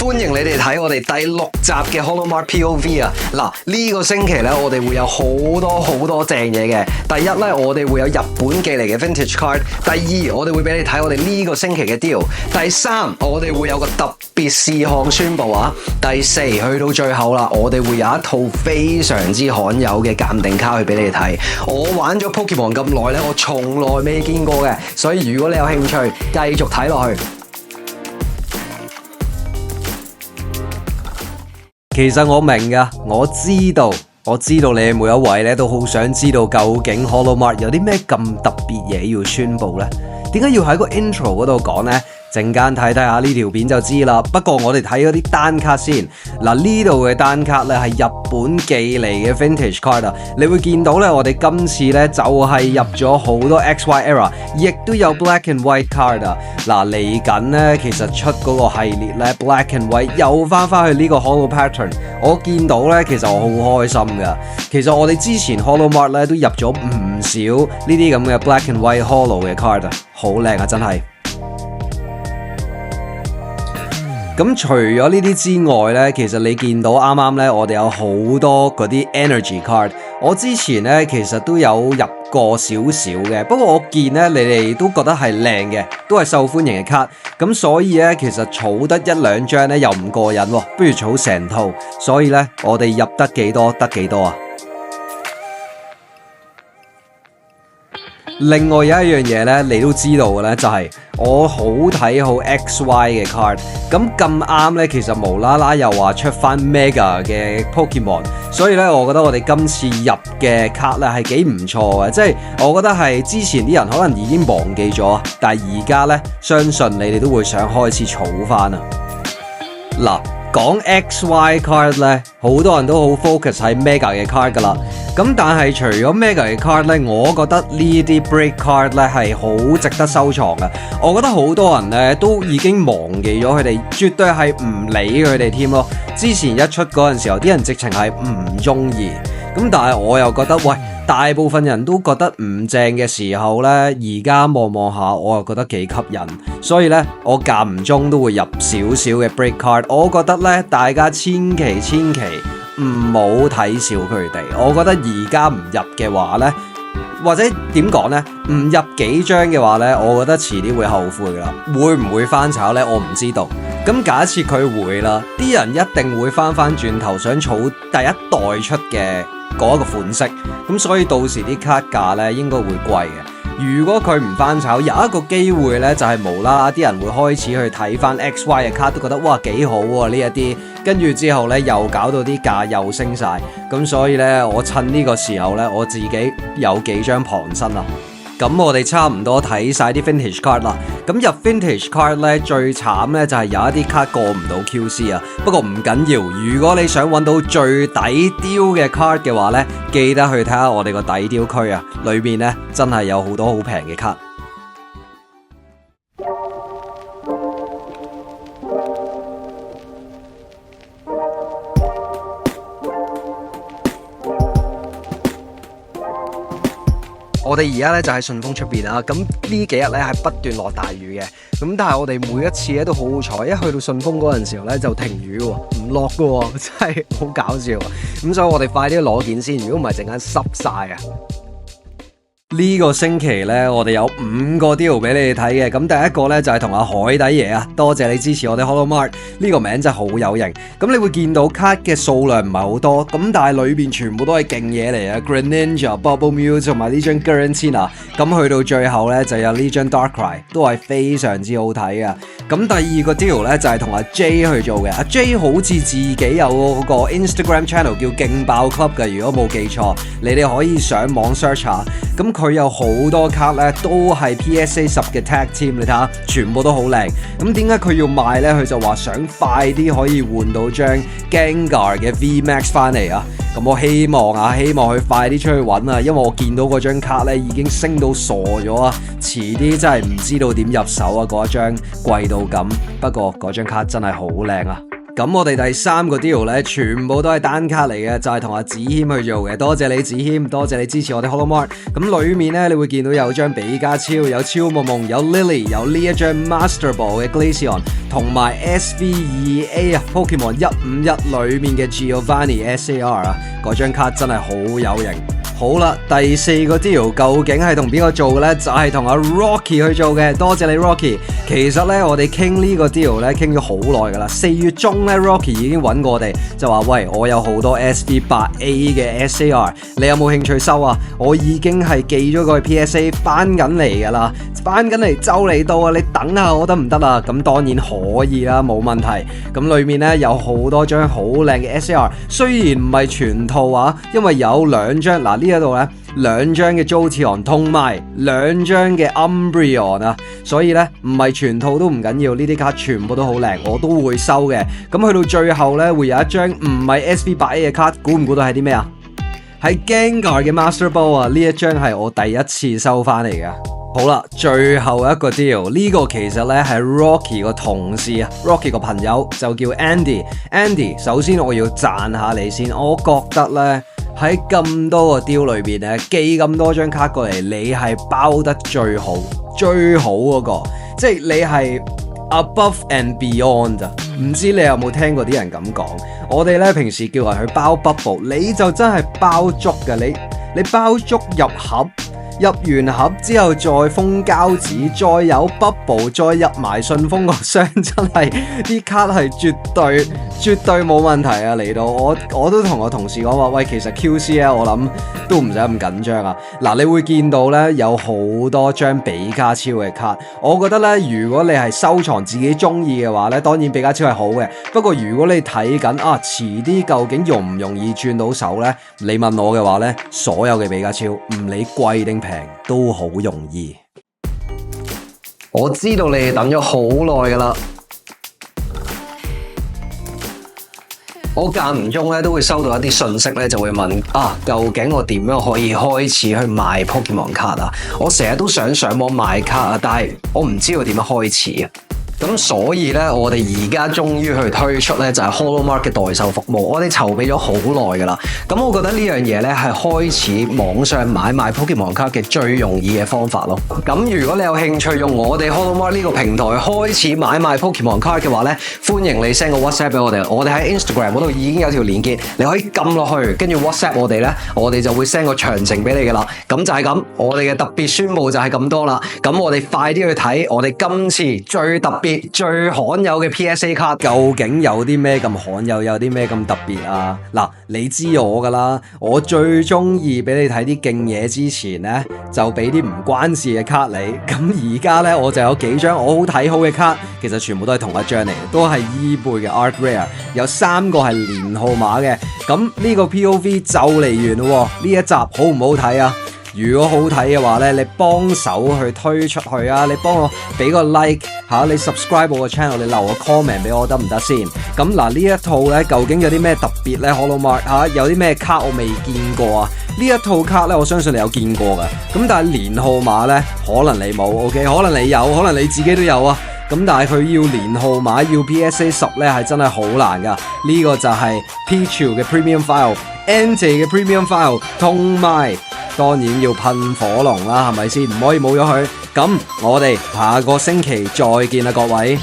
歡迎你哋睇我哋第6集嘅 Holomart POV 啊！嗱，呢個星期咧，我哋會有好多正嘢嘅。第一咧，我哋會有日本寄嚟嘅 Vintage Card。第二，我哋會俾你睇我哋呢個星期嘅 deal。第三，我哋會有個特別事項宣佈啊！第四，去到最後啦，我哋會有一套非常之罕有嘅鑑定卡去俾你哋睇。我玩咗 Pokemon 咁耐咧，我從來未見過嘅，所以如果你有興趣，繼續睇落去。其實我明㗎，我知道你哋每一位咧都好想知道究竟 Holomart 有啲咩咁特別嘢要宣佈呢？點解要喺個 intro 嗰度講呢？陣間睇下呢條片就知啦。不過我哋睇嗰啲單卡先。嗱，呢度嘅單卡咧係日本寄嚟嘅 Vintage Card 啊。你會見到咧，我哋今次咧就係入咗好多 XY Era， 亦都有 Black and White Card 啊。嗱，嚟緊咧其實出嗰個系列咧 Black and White 又翻去呢個 Holo Pattern。我見到咧，其實我好開心噶。其實我哋之前 Holomart 咧都入咗唔少呢啲咁嘅 Black and White Holo 嘅 Card 啊，好靚啊，真係。咁除咗呢啲之外呢，其實你見到啱啱呢，我哋有好多嗰啲 Energy Card。我之前呢，其實都有入過少少嘅，不過我見呢，你哋都覺得係靚嘅，都係受歡迎嘅卡。咁所以呢，其實儲得一兩張呢又唔過癮喎，不如儲成套。所以呢，我哋入得幾多得幾多啊！另外有一樣嘢咧，你都知道嘅咧，就係我好睇好 XY 嘅 card。咁啱咧，其實無啦啦又話出翻 Mega 嘅 Pokemon， 所以咧，我覺得我哋今次入嘅卡咧係幾唔錯嘅，即係我覺得係之前啲人可能已經忘記咗，但係而家咧，相信你哋都會想開始儲翻啊！嗱，講 XY card 咧，好多人都好 focus 喺 Mega 嘅 card 噶啦。咁但係除咗 Mega 嘅 card 咧，我覺得呢啲 Break card 咧係好值得收藏嘅。我覺得好多人咧都已經忘記咗佢哋，絕對係唔理佢哋添咯。之前一出嗰陣時候，啲人直情係唔中意。咁但係我又覺得，喂，大部分人都覺得唔正嘅時候咧，而家望下，我又覺得幾吸引。所以咧，我間唔中都會入少少嘅 Break card。我覺得咧，大家千祈唔好睇小佢哋。我覺得而家唔入嘅話呢，或者點講呢？唔入幾張嘅話呢，我覺得遲啲會後悔啦。會唔會翻炒呢？我唔知道。咁假設佢會啦，啲人一定會翻轉頭想儲第一代出嘅嗰一個款式。咁所以到時啲卡價呢應該會貴嘅。如果佢唔翻炒，有一個機會呢，就係無啦啦啲人會開始去睇翻 XY 嘅卡，都覺得哇幾好喎呢一啲，跟住之後呢，又搞到啲價又升晒，咁所以呢，我趁呢個時候呢，我自己有幾張傍身啦。咁我哋差唔多睇晒啲 Vintage Card 啦。咁入 Vintage Card 咧，最慘咧就係有一啲卡過唔到 QC 啊。不過唔緊要，如果你想揾到最抵雕嘅 card 嘅話咧，記得去睇下我哋個抵雕區啊，裏面咧真係有好多好平嘅卡。我哋而家咧就喺順豐出邊啊，咁呢幾日咧係不斷落大雨嘅，咁但係我哋每一次咧都好好彩，一去到順豐嗰陣時候咧就停雨喎，唔落㗎喎，真係好搞笑啊！咁所以我哋快啲攞件先，如果唔係陣間濕晒啊！呢個星期呢，我哋有5個 deal 俾你哋睇嘅。咁第一個呢，就係同阿海底爺啊，多謝你支持我哋 Holomart，呢個名真係好有型。咁你會見到卡嘅數量唔係好多，咁但係裏邊全部都係勁嘢嚟啊 ！Greninja、Bubble Mew 同埋呢張 Giratina， 咁去到最後呢，就有呢張 Darkrai， 都係非常之好睇嘅。咁第二個 deal 呢，就係同阿 J 去做嘅。阿 J 好似自己有嗰個 Instagram channel 叫勁爆 club 嘅，如果冇記錯，你哋可以上網 search 下。咁佢有好多卡咧，都係 PSA 10嘅 tag team， 你睇下，全部都好靚。咁點解佢要賣咧？佢就話想快啲可以換到張 Gengar 嘅 VMAX 翻嚟啊！咁我希望佢快啲出去揾啊，因為我見到嗰張卡咧已經升到傻咗啊！遲啲真係唔知道點入手啊！嗰一張貴到咁，不過嗰張卡真係好靚啊！咁我哋第3個 deal 咧，全部都係單卡嚟嘅，就係同阿子謙去做嘅。多謝你子謙，多謝你支持我哋 HoloMart。咁裏面咧，你會見到有張比加超，有超夢夢，有 Lily， 有呢一張 Master Ball 嘅 Glaceon， 同埋 SV2A 啊 Pokemon 151裏面嘅 Giovanni SAR 啊，嗰張卡真係好有型。好啦，第4個 deal 究竟係同邊個做嘅呢？就係同阿 Rocky 去做嘅，多謝你 Rocky。其實呢，我哋傾呢個 deal 呢，傾咗好耐噶啦。4月中呢 Rocky 已經揾過我哋，就話喂，我有好多 SV8A 嘅 SAR， 你有冇興趣收啊？我已經係寄咗個 PSA 翻緊嚟噶啦，翻緊嚟就嚟到啊！你等下我得唔得啊？咁當然可以啦，冇問題。咁裏面呢，有好多張好靚嘅 SAR， 雖然唔係全套啊，因為有2張嗱呢一度咧2張嘅 Jolteon 同埋2張嘅 Umbreon 啊，所以咧唔係全套都唔緊要，呢啲卡全部都好靚，我都會收嘅。咁去到最後咧，會有一張唔係 SV8A 嘅卡，估唔估到係啲咩啊？係 Gengar 嘅 Master Ball 啊！呢一張係我第一次收翻嚟嘅。好啦，最後一個 deal， 呢個其實咧係 Rocky 個同事啊 ，Rocky 個朋友就叫 Andy。Andy， 首先我要讚下你先，我覺得咧喺咁多個 deal 裏邊咧，寄咁多張卡過嚟，你係包得最好嗰個，即係你係 above and beyond 啊！唔知你有冇聽過啲人咁講？我哋咧平時叫人去包 bubble， 你就真係包足嘅，你包足入盒。入完盒之後再封膠紙，再有 bubble， 再入埋信封個箱，真係啲卡係絕對冇問題啊！嚟到我都同我同事講話，喂，其實 QC 咧，我諗都唔使咁緊張啊！嗱，你會見到咧有好多張比加超嘅卡，我覺得咧，如果你係收藏自己中意嘅話咧，當然比加超係好嘅。不過如果你睇緊啊，遲啲究竟容唔容易轉到手咧？你問我嘅話咧，所有嘅比加超唔理貴定平都好容易。我知道你哋等咗好耐噶啦。我間唔中咧都會收到一啲信息咧，就會問啊，究竟我點樣可以開始去賣 Pokemon 卡啊？我成日都想上網賣卡啊，但係我唔知道點樣開始啊。咁所以咧，我哋而家終於去推出咧就係 HoloMart 嘅代售服務，我哋籌備咗好耐噶啦。咁我覺得呢樣嘢咧係開始網上買賣 Pokemon 卡嘅最容易嘅方法咯。咁如果你有興趣用我哋 HoloMart 呢個平台開始買賣 Pokemon 卡嘅話咧，歡迎你 send 個 WhatsApp 俾我哋。我哋喺 Instagram 嗰度已經有條連結，你可以撳落去，跟住 WhatsApp 我哋咧，我哋就會 send 個詳情俾你噶啦。咁就係咁，我哋嘅特別宣佈就係咁多啦。咁我哋快啲去睇我哋今次最特別最罕有嘅 PSA 卡，究竟有啲咩咁罕有，有啲咩咁特別啊？嗱，你知我噶啦，我最中意俾你睇啲勁嘢之前呢，就俾啲唔關事嘅卡你。咁而家呢，我就有幾張我好睇好嘅卡，其實全部都係同一張嚟，都係伊貝嘅 Art Rare， 有3個係連號碼嘅。咁呢個 POV 就嚟完咯，呢一集好唔好睇啊？如果好睇嘅話咧，你幫手去推出去啊！你幫我俾個 like 吓，你 subscribe 我個 channel， 你留個 comment 俾我得唔得先？咁嗱，呢一套咧究竟有啲咩特別咧 ？HoloMart 吓，有啲咩卡我未見過啊？呢一套卡咧，我相信你有見過噶。咁但係連號碼咧，可能你冇 ，OK？ 可能你有，可能你自己都有啊。咁但係佢要連號碼，要 PSA 10咧，係真係好難噶。呢個就係 Pichu 嘅 Premium File、Entei 嘅 Premium File， 同埋當然要噴火龍啦，係咪先？唔可以冇咗佢。咁我哋下個星期再見啦，各位。